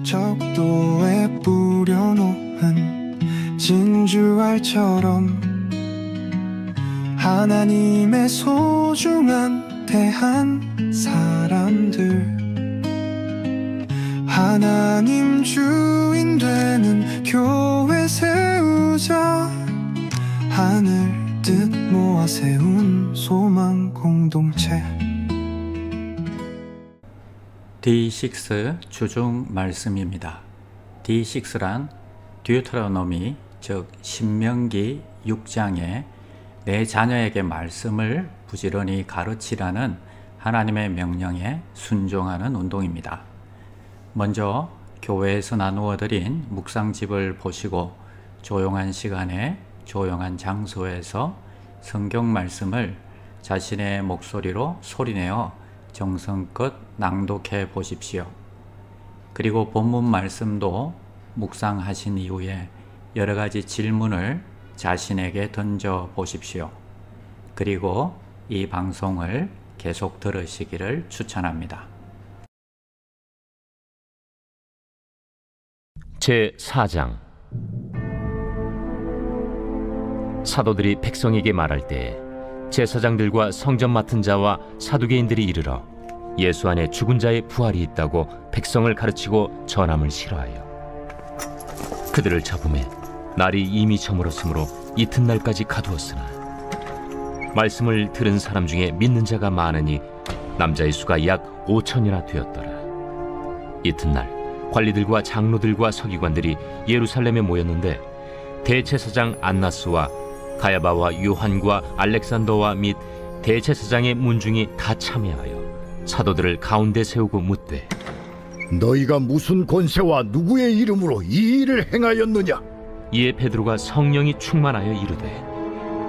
적도에 뿌려놓은 진주알처럼 하나님의 소중한 대한 사람들, 하나님 주인 되는 교회 세우자. 하늘 뜻 모아 세운 소망 공동체. D6 주중 말씀입니다. D6란 듀테로노미, 즉 신명기 6장에 내 자녀에게 말씀을 부지런히 가르치라는 하나님의 명령에 순종하는 운동입니다. 먼저 교회에서 나누어 드린 묵상집을 보시고 조용한 시간에 조용한 장소에서 성경 말씀을 자신의 목소리로 소리내어 정성껏 낭독해 보십시오. 그리고 본문 말씀도 묵상하신 이후에 여러 가지 질문을 자신에게 던져 보십시오. 그리고 이 방송을 계속 들으시기를 추천합니다. 제4장. 사도들이 백성에게 말할 때 제사장들과 성전 맡은 자와 사두개인들이 이르러 예수 안에 죽은 자의 부활이 있다고 백성을 가르치고 전함을 싫어하여 그들을 잡음에 날이 이미 저물었으므로 이튿날까지 가두었으나 말씀을 들은 사람 중에 믿는 자가 많으니 남자의 수가 약 5천이나 되었더라. 이튿날 관리들과 장로들과 서기관들이 예루살렘에 모였는데 대제사장 안나스와 가야바와 요한과 알렉산더와 및 대제사장의 문중이 다 참여하여 사도들을 가운데 세우고 묻되, 너희가 무슨 권세와 누구의 이름으로 이 일을 행하였느냐? 이에 베드로가 성령이 충만하여 이르되,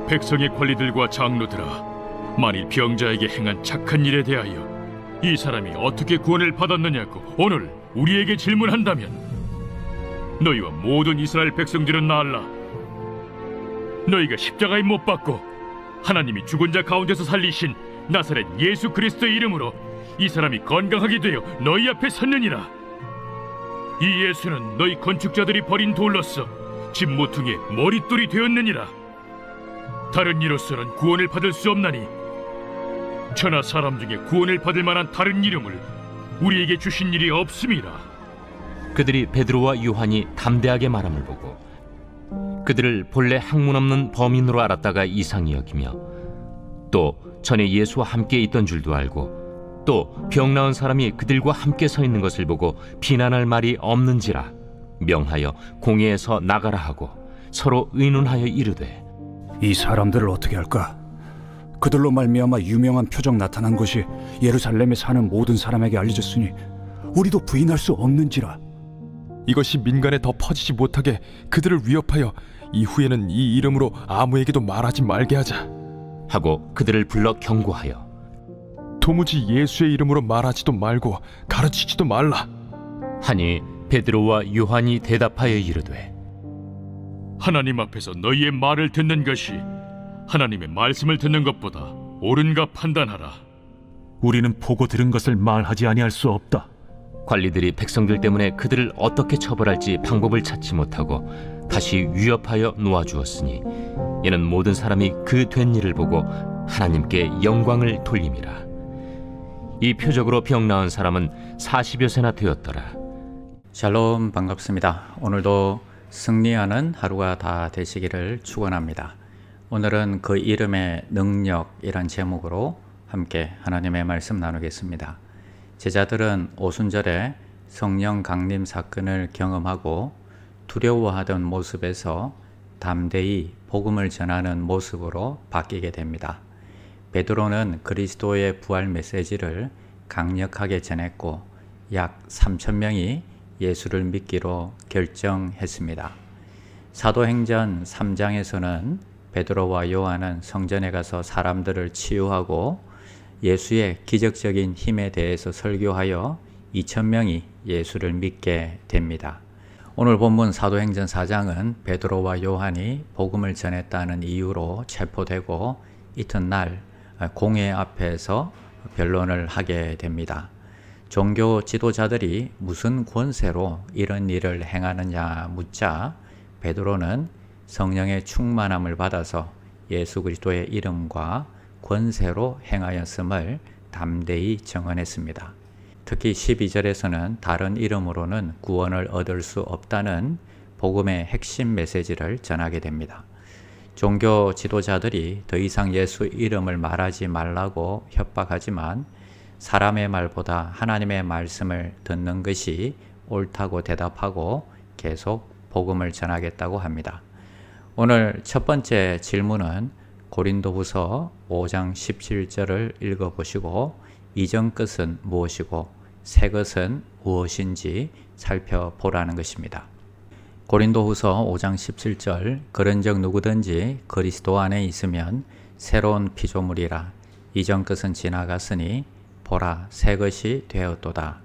백성의 관리들과 장로들아, 만일 병자에게 행한 착한 일에 대하여 이 사람이 어떻게 구원을 받았느냐고 오늘 우리에게 질문한다면 너희와 모든 이스라엘 백성들은 나알라. 너희가 십자가에 못 박고 하나님이 죽은 자 가운데서 살리신 나사렛 예수 그리스도의 이름으로 이 사람이 건강하게 되어 너희 앞에 섰느니라. 이 예수는 너희 건축자들이 버린 돌로서 집 모퉁이의 머릿돌이 되었느니라. 다른 이로서는 구원을 받을 수 없나니 천하 사람 중에 구원을 받을 만한 다른 이름을 우리에게 주신 일이 없음이라. 그들이 베드로와 요한이 담대하게 말함을 보고 그들을 본래 학문 없는 범인으로 알았다가 이상히 여기며, 또 전에 예수와 함께 있던 줄도 알고, 또 병 나은 사람이 그들과 함께 서 있는 것을 보고 비난할 말이 없는지라 명하여 공회에서 나가라 하고 서로 의논하여 이르되, 이 사람들을 어떻게 할까? 그들로 말미암아 유명한 표적 나타난 것이 예루살렘에 사는 모든 사람에게 알려졌으니 우리도 부인할 수 없는지라. 이것이 민간에 더 퍼지지 못하게 그들을 위협하여 이후에는 이 이름으로 아무에게도 말하지 말게 하자 하고 그들을 불러 경고하여 도무지 예수의 이름으로 말하지도 말고 가르치지도 말라 하니, 베드로와 요한이 대답하여 이르되, 하나님 앞에서 너희의 말을 듣는 것이 하나님의 말씀을 듣는 것보다 옳은가 판단하라. 우리는 보고 들은 것을 말하지 아니할 수 없다. 관리들이 백성들 때문에 그들을 어떻게 처벌할지 방법을 찾지 못하고 다시 위협하여 놓아주었으니 이는 모든 사람이 그 된 일을 보고 하나님께 영광을 돌림이라. 이 표적으로 병 나은 사람은 40여 세나 되었더라. 샬롬, 반갑습니다. 오늘도 승리하는 하루가 다 되시기를 축원합니다. 오늘은 그 이름의 능력이란 제목으로 함께 하나님의 말씀 나누겠습니다. 제자들은 오순절에 성령 강림 사건을 경험하고 두려워하던 모습에서 담대히 복음을 전하는 모습으로 바뀌게 됩니다. 베드로는 그리스도의 부활 메시지를 강력하게 전했고 약 3,000명이 예수를 믿기로 결정했습니다. 사도행전 3장에서는 베드로와 요한은 성전에 가서 사람들을 치유하고 예수의 기적적인 힘에 대해서 설교하여 2,000명이 예수를 믿게 됩니다. 오늘 본문 사도행전 4장은 베드로와 요한이 복음을 전했다는 이유로 체포되고 이튿날 공회 앞에서 변론을 하게 됩니다. 종교 지도자들이 무슨 권세로 이런 일을 행하느냐 묻자 베드로는 성령의 충만함을 받아서 예수 그리스도의 이름과 권세로 행하였음을 담대히 증언했습니다. 특히 12절에서는 다른 이름으로는 구원을 얻을 수 없다는 복음의 핵심 메시지를 전하게 됩니다. 종교 지도자들이 더 이상 예수 이름을 말하지 말라고 협박하지만 사람의 말보다 하나님의 말씀을 듣는 것이 옳다고 대답하고 계속 복음을 전하겠다고 합니다. 오늘 첫 번째 질문은 고린도후서 5장 17절을 읽어보시고 이전 것은 무엇이고 새 것은 무엇인지 살펴보라는 것입니다. 고린도후서 5장 17절 그런즉 누구든지 그리스도 안에 있으면 새로운 피조물이라 이전 것은 지나갔으니 보라 새 것이 되었도다.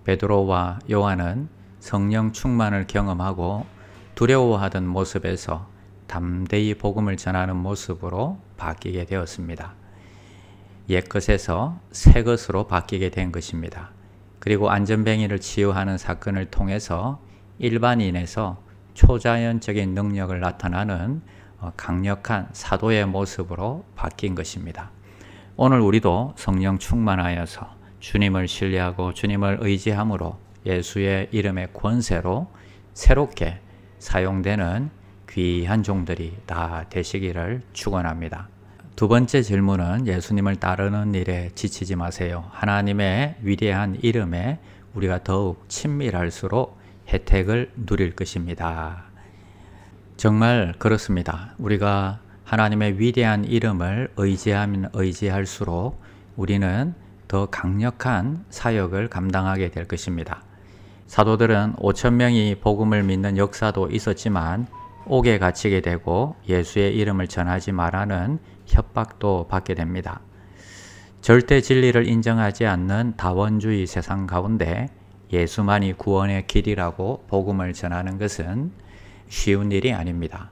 베드로와 요한은 성령 충만을 경험하고 두려워하던 모습에서 담대히 복음을 전하는 모습으로 바뀌게 되었습니다. 옛것에서 새것으로 바뀌게 된 것입니다. 그리고 안전뱅이를 치유하는 사건을 통해서 일반인에서 초자연적인 능력을 나타나는 강력한 사도의 모습으로 바뀐 것입니다. 오늘 우리도 성령 충만하여서 주님을 신뢰하고 주님을 의지함으로 예수의 이름의 권세로 새롭게 사용되는 귀한 종들이 다 되시기를 축원합니다. 두 번째 질문은 예수님을 따르는 일에 지치지 마세요. 하나님의 위대한 이름에 우리가 더욱 친밀할수록 혜택을 누릴 것입니다. 정말 그렇습니다. 우리가 하나님의 위대한 이름을 의지하면 의지할수록 우리는 더 강력한 사역을 감당하게 될 것입니다. 사도들은 5,000명이 복음을 믿는 역사도 있었지만 옥에 갇히게 되고 예수의 이름을 전하지 말라는 협박도 받게 됩니다. 절대 진리를 인정하지 않는 다원주의 세상 가운데 예수만이 구원의 길이라고 복음을 전하는 것은 쉬운 일이 아닙니다.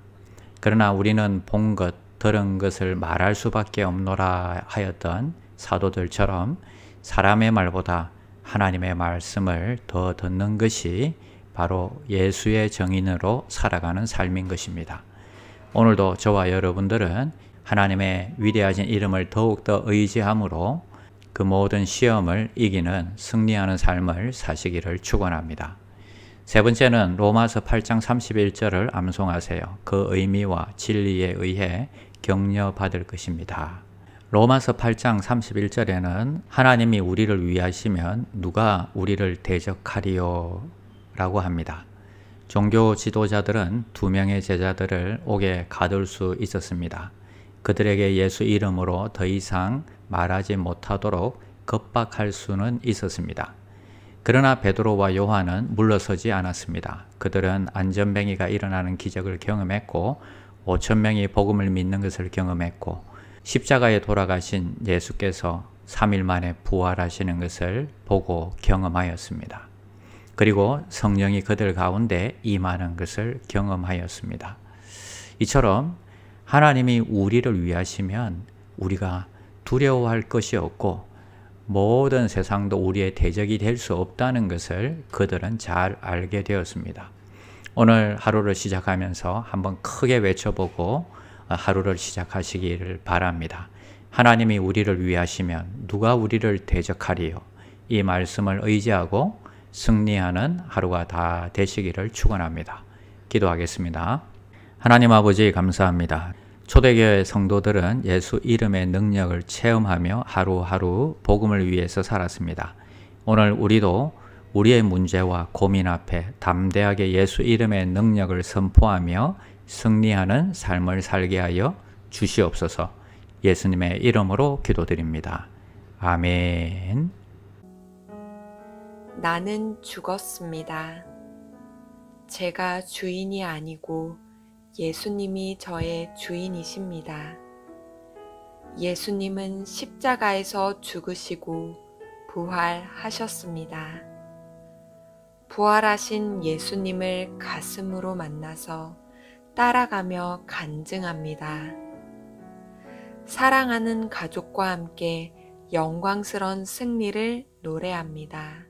그러나 우리는 본 것, 들은 것을 말할 수밖에 없노라 하였던 사도들처럼 사람의 말보다 하나님의 말씀을 더 듣는 것이 바로 예수의 정인으로 살아가는 삶인 것입니다. 오늘도 저와 여러분들은 하나님의 위대하신 이름을 더욱더 의지함으로 그 모든 시험을 이기는 승리하는 삶을 사시기를 축원합니다. 세 번째는 로마서 8장 31절을 암송하세요. 그 의미와 진리에 의해 격려받을 것입니다. 로마서 8장 31절에는 하나님이 우리를 위하시면 누가 우리를 대적하리요? 라고 합니다. 종교 지도자들은 2명의 제자들을 옥에 가둘 수 있었습니다. 그들에게 예수 이름으로 더 이상 말하지 못하도록 겁박할 수는 있었습니다. 그러나 베드로와 요한은 물러서지 않았습니다. 그들은 안전뱅이가 일어나는 기적을 경험했고 5,000명이 복음을 믿는 것을 경험했고 십자가에 돌아가신 예수께서 3일 만에 부활하시는 것을 보고 경험하였습니다. 그리고 성령이 그들 가운데 임하는 것을 경험하였습니다. 이처럼 하나님이 우리를 위하시면 우리가 두려워할 것이 없고 모든 세상도 우리의 대적이 될 수 없다는 것을 그들은 잘 알게 되었습니다. 오늘 하루를 시작하면서 한번 크게 외쳐보고 하루를 시작하시기를 바랍니다. 하나님이 우리를 위하시면 누가 우리를 대적하리요? 이 말씀을 의지하고 승리하는 하루가 다 되시기를 축원합니다. 기도하겠습니다. 하나님 아버지 감사합니다. 초대교회 성도들은 예수 이름의 능력을 체험하며 하루하루 복음을 위해서 살았습니다. 오늘 우리도 우리의 문제와 고민 앞에 담대하게 예수 이름의 능력을 선포하며 승리하는 삶을 살게 하여 주시옵소서. 예수님의 이름으로 기도드립니다. 아멘. 나는 죽었습니다. 제가 주인이 아니고 예수님이 저의 주인이십니다. 예수님은 십자가에서 죽으시고 부활하셨습니다. 부활하신 예수님을 가슴으로 만나서 따라가며 간증합니다. 사랑하는 가족과 함께 영광스런 승리를 노래합니다.